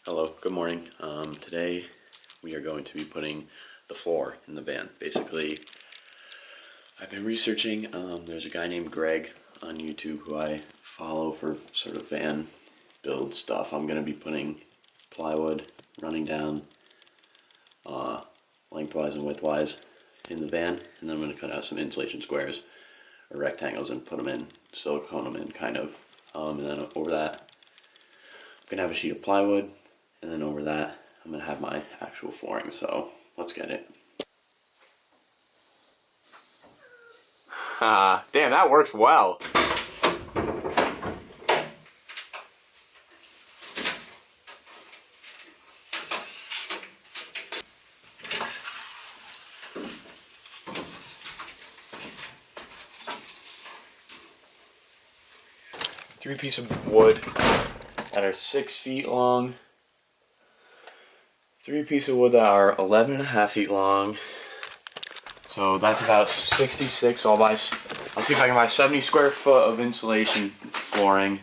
Hello, good morning. Today we are going to be putting the floor in the van. Basically, I've been researching. There's a guy named Greg on YouTube who I follow for sort of van build stuff. I'm going to be putting plywood running down lengthwise and widthwise in the van, and then I'm going to cut out some insulation squares or rectangles and put them in, silicone them in kind of. And then over that, I'm going to have a sheet of plywood. And then over that, I'm going to have my actual flooring, so let's get it. Damn, that works well. Three pieces of wood that are 6 feet long. 3 pieces of wood that are 11.5 feet long. So that's about 66. So I'll see if I can buy 70 square foot of insulation flooring.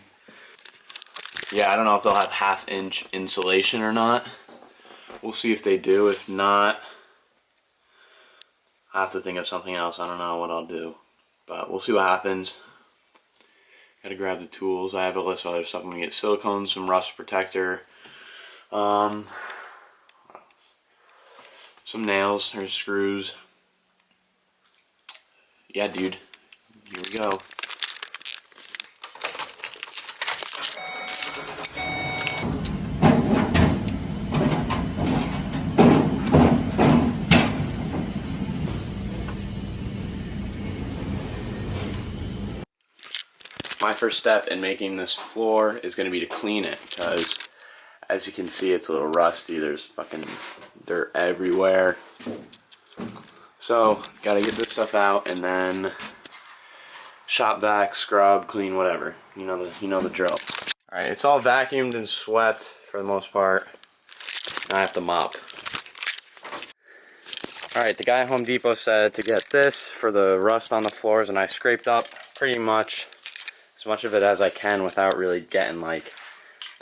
Yeah, I don't know if they'll have 1/2 inch insulation or not. We'll see if they do. If not, I have to think of something else. I don't know what I'll do, but we'll see what happens. Gotta grab the tools. I have a list of other stuff. I'm gonna get silicone, some rust protector, some nails or screws. Yeah, dude. Here we go. My first step in making this floor is going to be to clean it, because as you can see, it's a little rusty. There's fucking dirt everywhere. So, gotta get this stuff out and then shop vac, scrub, clean, whatever. You know the drill. Alright, it's all vacuumed and swept for the most part. Now I have to mop. Alright, the guy at Home Depot said to get this for the rust on the floors, and I scraped up pretty much as much of it as I can without really getting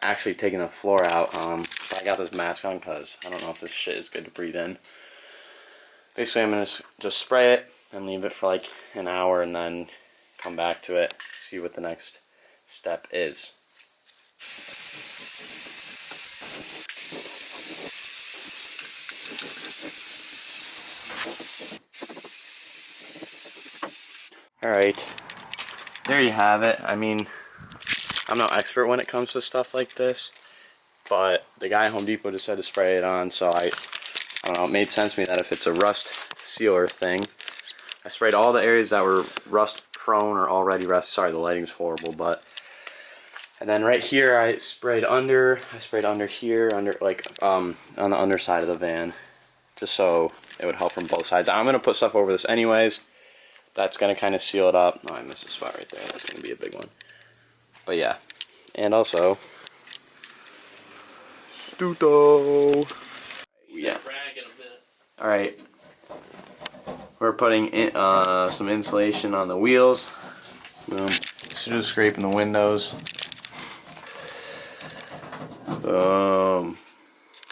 actually taking the floor out. But I got this mask on because I don't know if this shit is good to breathe in. Basically, I'm going to just spray it and leave it for like an hour and then come back to it, see what the next step is. Alright, there you have it. I mean, I'm no expert when it comes to stuff like this, but the guy at Home Depot just said to spray it on, so I don't know, it made sense to me that if it's a rust sealer thing, I sprayed all the areas that were rust prone or already rust. Sorry, the lighting's horrible, but, and then right here I sprayed under here, on the underside of the van, just so it would help from both sides. I'm going to put stuff over this anyways. That's going to kind of seal it up. Oh, I missed a spot right there. That's going to be a big one. But yeah, and also, Stuto. Yeah. Alright, we're putting in, some insulation on the wheels. Boom. Just scraping the windows. Boom.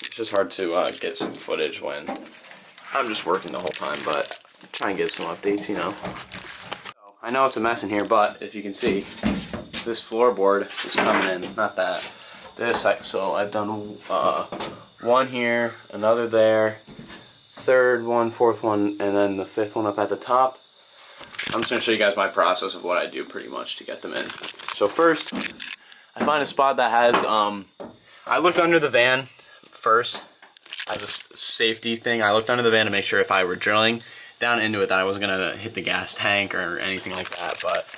It's just hard to get some footage when I'm just working the whole time, but try and get some updates, you know. So, I know it's a mess in here, but if you can see, this floorboard is coming in, not that. So I've done one here, another there, third one, fourth one, and then the fifth one up at the top. I'm just going to show you guys my process of what I do pretty much to get them in. So first, I find a spot that has, I looked under the van first as a safety thing. I looked under the van to make sure if I were drilling down into it that I wasn't going to hit the gas tank or anything like that. But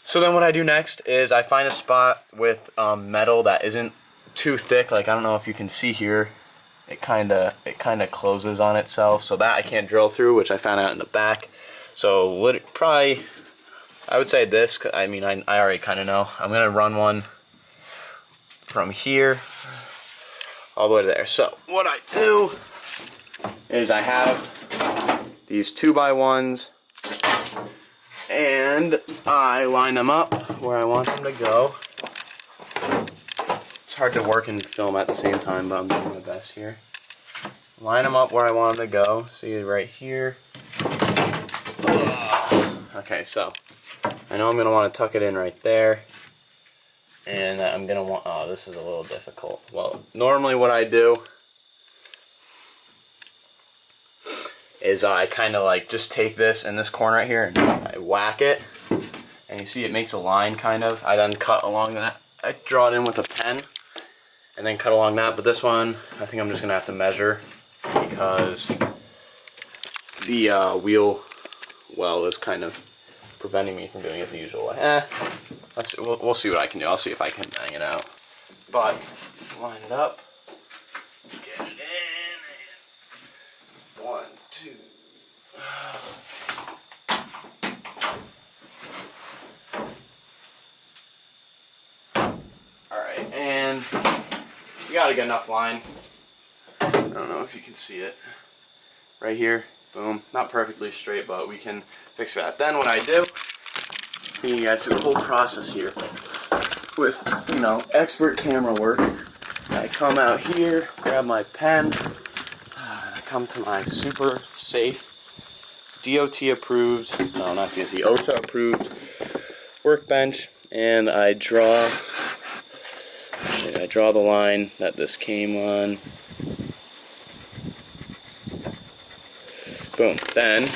so then what I do next is I find a spot with metal that isn't too thick. Like, I don't know if you can see here, it kind of closes on itself, so that I can't drill through, which I found out in the back. So probably, I would say this, I mean, I already kind of know. I'm going to run one from here all the way to there. So what I do is I have these 2x1s, and I line them up where I want them to go. hard to work and film at the same time, but I'm doing my best here. Line them up where I want them to go. See right here. Okay, so I know I'm gonna want to tuck it in right there, and I'm gonna want. Oh, this is a little difficult. Well, normally what I do is I kind of like just take this in this corner right here and I whack it, and you see it makes a line kind of. I then cut along that. I draw it in with a pen and then cut along that. But this one, I think I'm just gonna have to measure because the wheel well is kind of preventing me from doing it the usual way. We'll see what I can do. I'll see if I can bang it out. But line it up, get it in, and 1, 2. Let's see. All right, and we got a good enough line. I don't know if you can see it right here. Boom, not perfectly straight, but we can fix that. Then what I do, see you guys through the whole process here with, you know, expert camera work. I come out here, grab my pen, I come to my super safe, DOT approved, no not DOT, OSHA approved workbench, and I draw the line that this came on. Boom. Then,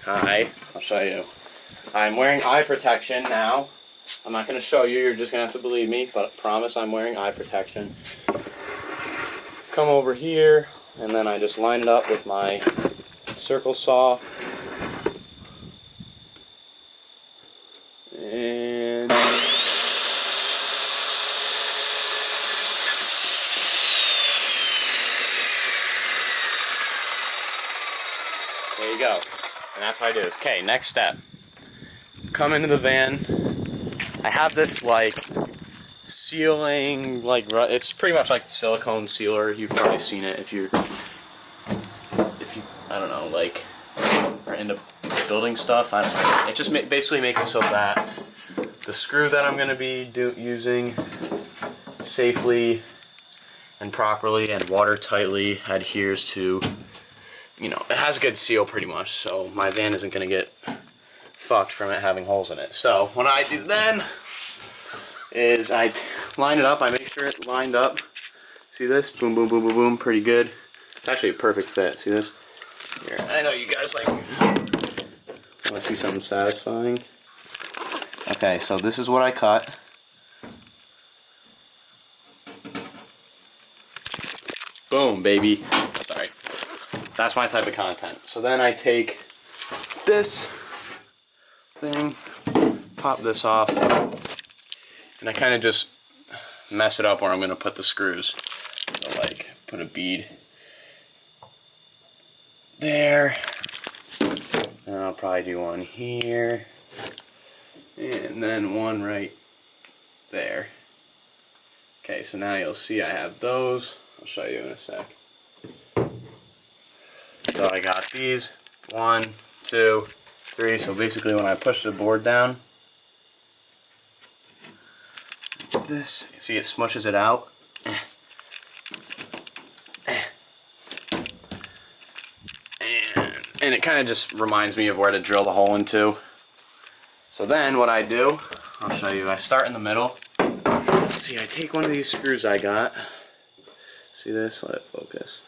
I'll show you. I'm wearing eye protection now. I'm not going to show you, you're just going to have to believe me, but I promise I'm wearing eye protection. Come over here, and then I just line it up with my circle saw. And there you go. And that's what I do. Okay, next step. Come into the van. I have this like sealing, like it's pretty much like the silicone sealer. You've probably seen it if you I don't know, like are into building stuff. I don't know. It just basically makes it so that the screw that I'm going to be using safely and properly and watertightly adheres to, you know, it has a good seal pretty much, so my van isn't going to get fucked from it having holes in it. So what I do then is I line it up, I make sure it's lined up. See this? Boom, boom, boom, boom, boom, pretty good. It's actually a perfect fit. See this? Here. I know you guys like want to see something satisfying. Okay, so this is what I cut. Boom, baby. Sorry. That's my type of content. So then I take this thing, pop this off, and I kind of just mess it up where I'm going to put the screws. So like, put a bead there, and I'll probably do one here, and then one right there. Okay, so now you'll see I have those. I'll show you in a sec. So I got these, 1, 2, 3. So basically when I push the board down, this, see it smushes it out. And it kind of just reminds me of where to drill the hole into. So then what I do, I'll show you, I start in the middle. Let's see, I take one of these screws I got. See this? Let it focus.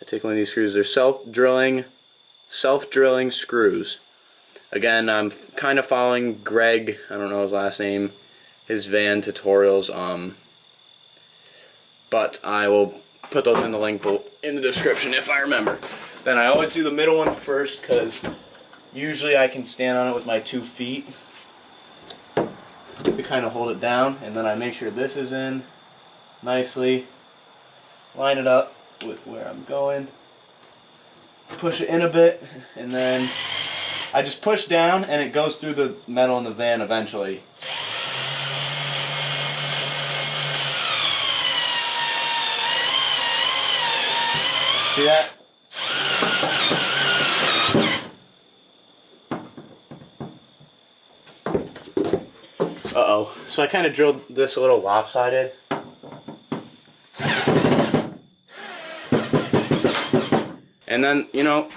I take one of these screws. They're self-drilling screws. Again, I'm kind of following Greg, I don't know his last name, his van tutorials, but I will put those in the link in the description if I remember. Then I always do the middle one first because usually I can stand on it with my 2 feet to kind of hold it down, and then I make sure this is in nicely, line it up with where I'm going, push it in a bit, and then I just push down and it goes through the metal in the van eventually. See that? Uh-oh. So I kind of drilled this a little lopsided. And then, you know,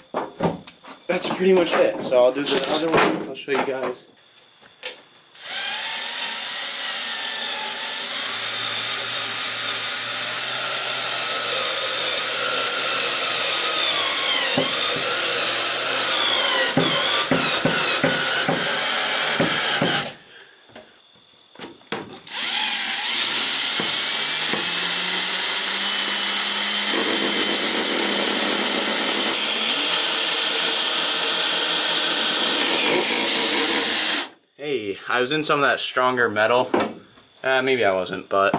that's pretty much it. So I'll do the other one. I'll show you guys. Hey, I was in some of that stronger metal. Maybe I wasn't, but...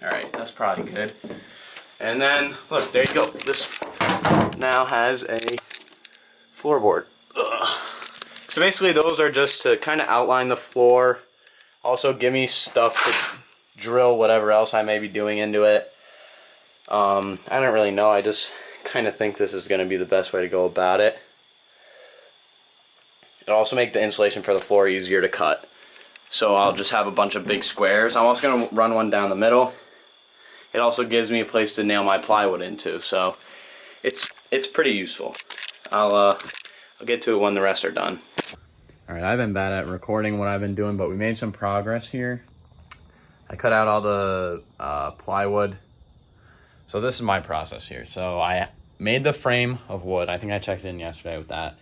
Alright, that's probably good. And then, look, there you go. This now has a floorboard. Ugh. So basically those are just to kind of outline the floor. Also give me stuff to drill whatever else I may be doing into it. I don't really know. I just kind of think this is going to be the best way to go about it. It'll also make the insulation for the floor easier to cut. So I'll just have a bunch of big squares. I'm also going to run one down the middle. It also gives me a place to nail my plywood into. So it's pretty useful. I'll get to it when the rest are done. Alright, I've been bad at recording what I've been doing, but we made some progress here. I cut out all the plywood. So this is my process here. So I made the frame of wood. I think I checked in yesterday with that.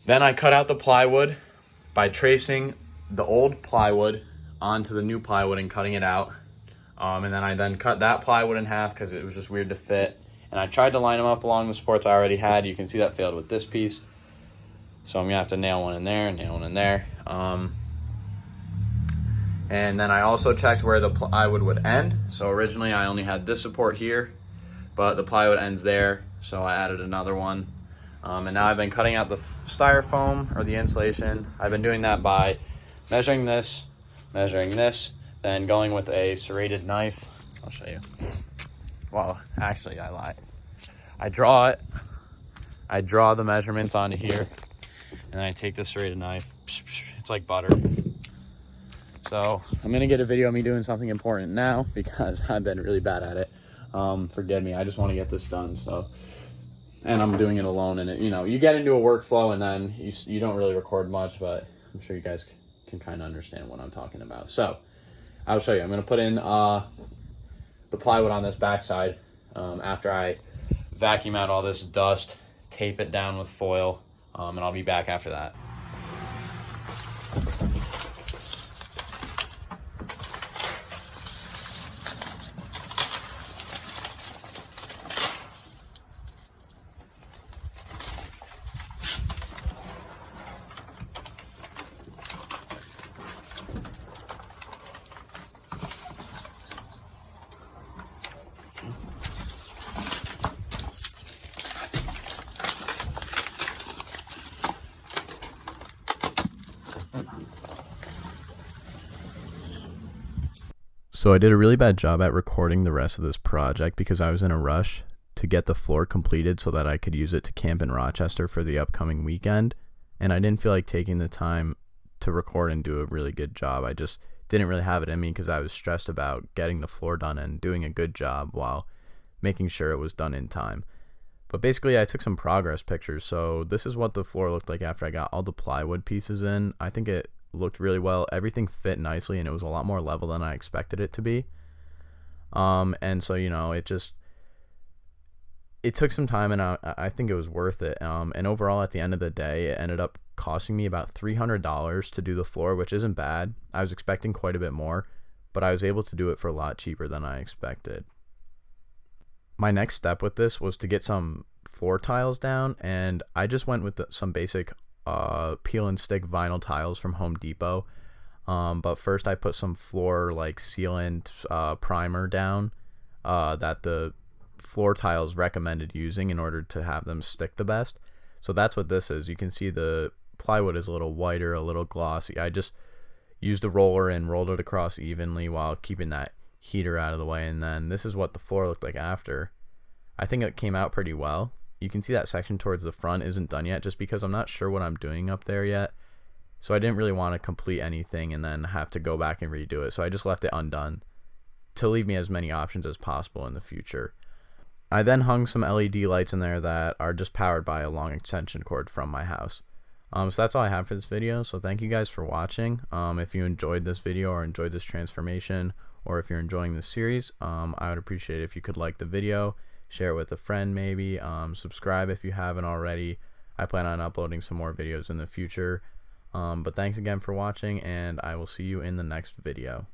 Then I cut out the plywood by tracing the old plywood onto the new plywood and cutting it out. And then I cut that plywood in half because it was just weird to fit. And I tried to line them up along the supports I already had. You can see that failed with this piece. So I'm going to have to nail one in there, nail one in there. And then I also checked where the plywood would end. So originally I only had this support here, but the plywood ends there. So I added another one. And now I've been cutting out the styrofoam or the insulation. I've been doing that by measuring this, then going with a serrated knife. I'll show you. Well, actually I lied. I draw it. I draw the measurements onto here. And then I take the serrated knife. It's like butter. So I'm going to get a video of me doing something important now because I've been really bad at it. Forgive me. I just want to get this done. So, and I'm doing it alone. And you know, you get into a workflow and then you don't really record much, but I'm sure you guys can kind of understand what I'm talking about. So I'll show you. I'm going to put in the plywood on this backside after I vacuum out all this dust, tape it down with foil, and I'll be back after that. So I did a really bad job at recording the rest of this project because I was in a rush to get the floor completed so that I could use it to camp in Rochester for the upcoming weekend. And I didn't feel like taking the time to record and do a really good job. I just didn't really have it in me because I was stressed about getting the floor done and doing a good job while making sure it was done in time. But basically I took some progress pictures. So this is what the floor looked like after I got all the plywood pieces in. I think it looked really well. Everything fit nicely and it was a lot more level than I expected it to be. And so, you know, it took some time and I think it was worth it. And overall at the end of the day, it ended up costing me about $300 to do the floor, which isn't bad. I was expecting quite a bit more, but I was able to do it for a lot cheaper than I expected. My next step with this was to get some floor tiles down, and I just went with some basic peel and stick vinyl tiles from Home Depot. But first I put some floor like sealant primer down that the floor tiles recommended using in order to have them stick the best. So that's what this is. You can see the plywood is a little whiter, a little glossy. I just used a roller and rolled it across evenly while keeping that heater out of the way, and then this is what the floor looked like after. I think it came out pretty well. You can see that section towards the front isn't done yet just because I'm not sure what I'm doing up there yet. So I didn't really want to complete anything and then have to go back and redo it. So I just left it undone to leave me as many options as possible in the future. I then hung some LED lights in there that are just powered by a long extension cord from my house. So that's all I have for this video. So thank you guys for watching. If you enjoyed this video or enjoyed this transformation, or if you're enjoying this series, I would appreciate it if you could like the video, share it with a friend maybe, subscribe if you haven't already. I plan on uploading some more videos in the future. But thanks again for watching, and I will see you in the next video.